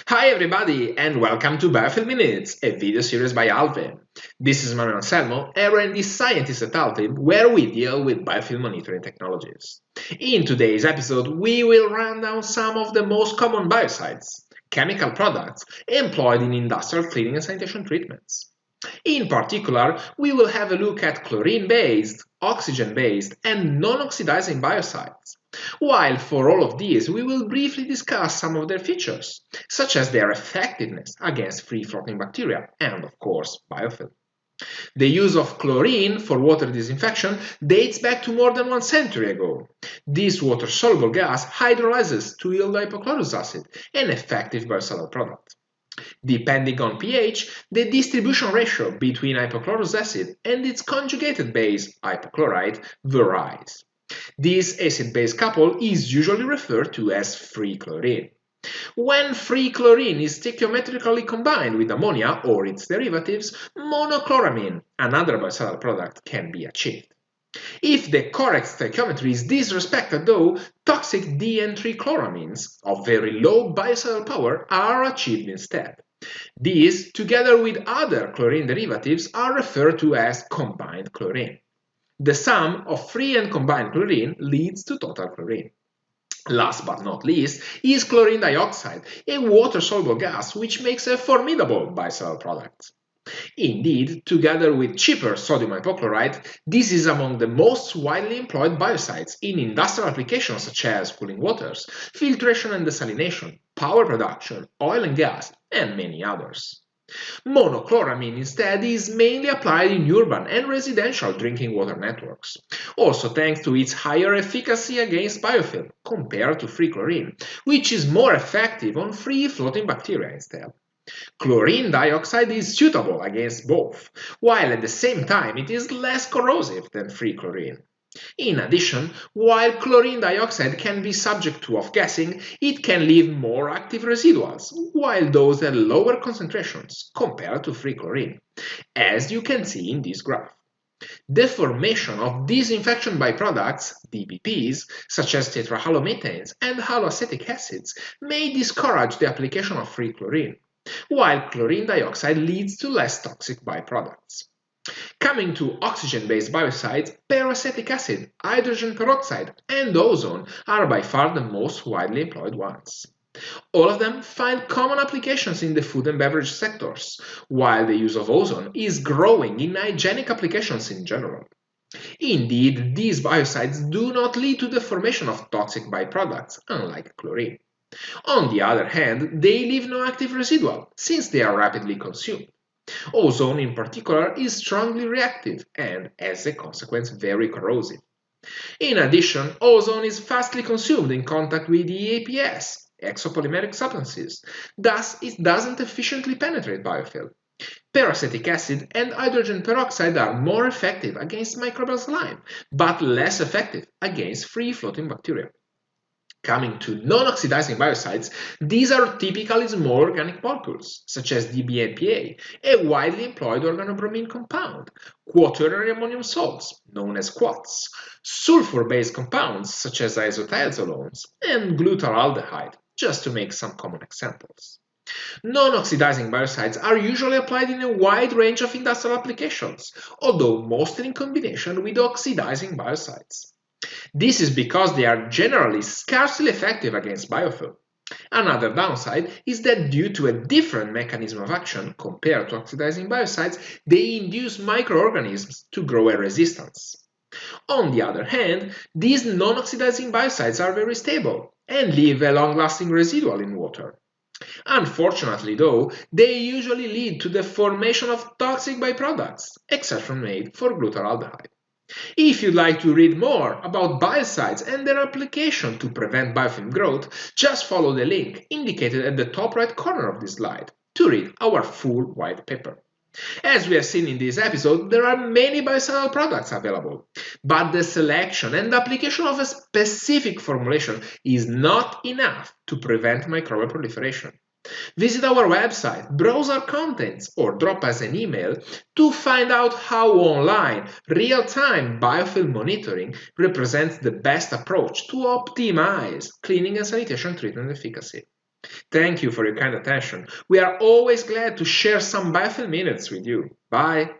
Hi everybody and welcome to Biofilm Minutes, a video series by Alve. This is Manuel Anselmo, R&D scientist at Alve, where we deal with biofilm monitoring technologies. In today's episode, we will run down some of the most common biocides, chemical products employed in industrial cleaning and sanitation treatments. In particular, we will have a look at chlorine-based, oxygen-based, and non-oxidizing biocides. While for all of these, we will briefly discuss some of their features, such as their effectiveness against free-floating bacteria and, of course, biofilm. The use of chlorine for water disinfection dates back to more than 1 century ago. This water-soluble gas hydrolyzes to yield hypochlorous acid, an effective biocidal product. Depending on pH, the distribution ratio between hypochlorous acid and its conjugated base, hypochlorite, varies. This acid-base couple is usually referred to as free chlorine. When free chlorine is stoichiometrically combined with ammonia or its derivatives, monochloramine, another biocidal product, can be achieved. If the correct stoichiometry is disrespected though, toxic D-3-chloramines of very low biocidal power are achieved instead. These, together with other chlorine derivatives, are referred to as combined chlorine. The sum of free and combined chlorine leads to total chlorine. Last but not least is chlorine dioxide, a water-soluble gas which makes a formidable biocidal product. Indeed, together with cheaper sodium hypochlorite, this is among the most widely employed biocides in industrial applications such as cooling waters, filtration and desalination, power production, oil and gas, and many others. Monochloramine instead is mainly applied in urban and residential drinking water networks, also thanks to its higher efficacy against biofilm compared to free chlorine, which is more effective on free-floating bacteria instead. Chlorine dioxide is suitable against both, while at the same time it is less corrosive than free chlorine. In addition, while chlorine dioxide can be subject to off-gassing, it can leave more active residuals, while those at lower concentrations compared to free chlorine, as you can see in this graph. The formation of disinfection byproducts, DBPs, such as tetrahalomethanes and haloacetic acids, may discourage the application of free chlorine, while chlorine dioxide leads to less toxic byproducts. Coming to oxygen-based biocides, peracetic acid, hydrogen peroxide, and ozone are by far the most widely employed ones. All of them find common applications in the food and beverage sectors, while the use of ozone is growing in hygienic applications in general. Indeed, these biocides do not lead to the formation of toxic byproducts, unlike chlorine. On the other hand, they leave no active residual, since they are rapidly consumed. Ozone in particular is strongly reactive and, as a consequence, very corrosive. In addition, ozone is fastly consumed in contact with EAPS, exopolymeric substances, thus it doesn't efficiently penetrate biofilm. Peracetic acid and hydrogen peroxide are more effective against microbial slime, but less effective against free-floating bacteria. Coming to non-oxidizing biocides, these are typically small organic molecules, such as DBNPA, a widely employed organobromine compound, quaternary ammonium salts, known as quats, sulfur-based compounds, such as isothiazolones, and glutaraldehyde, just to make some common examples. Non-oxidizing biocides are usually applied in a wide range of industrial applications, although mostly in combination with oxidizing biocides. This is because they are generally scarcely effective against biofilm. Another downside is that due to a different mechanism of action compared to oxidizing biocides, they induce microorganisms to grow a resistance. On the other hand, these non-oxidizing biocides are very stable and leave a long-lasting residual in water. Unfortunately though, they usually lead to the formation of toxic byproducts, exception made for glutaraldehyde. If you'd like to read more about biocides and their application to prevent biofilm growth, just follow the link indicated at the top right corner of this slide to read our full white paper. As we have seen in this episode, there are many biocidal products available, but the selection and application of a specific formulation is not enough to prevent microbial proliferation. Visit our website, browse our contents, or drop us an email to find out how online, real-time biofilm monitoring represents the best approach to optimize cleaning and sanitation treatment efficacy. Thank you for your kind attention. We are always glad to share some biofilm minutes with you. Bye.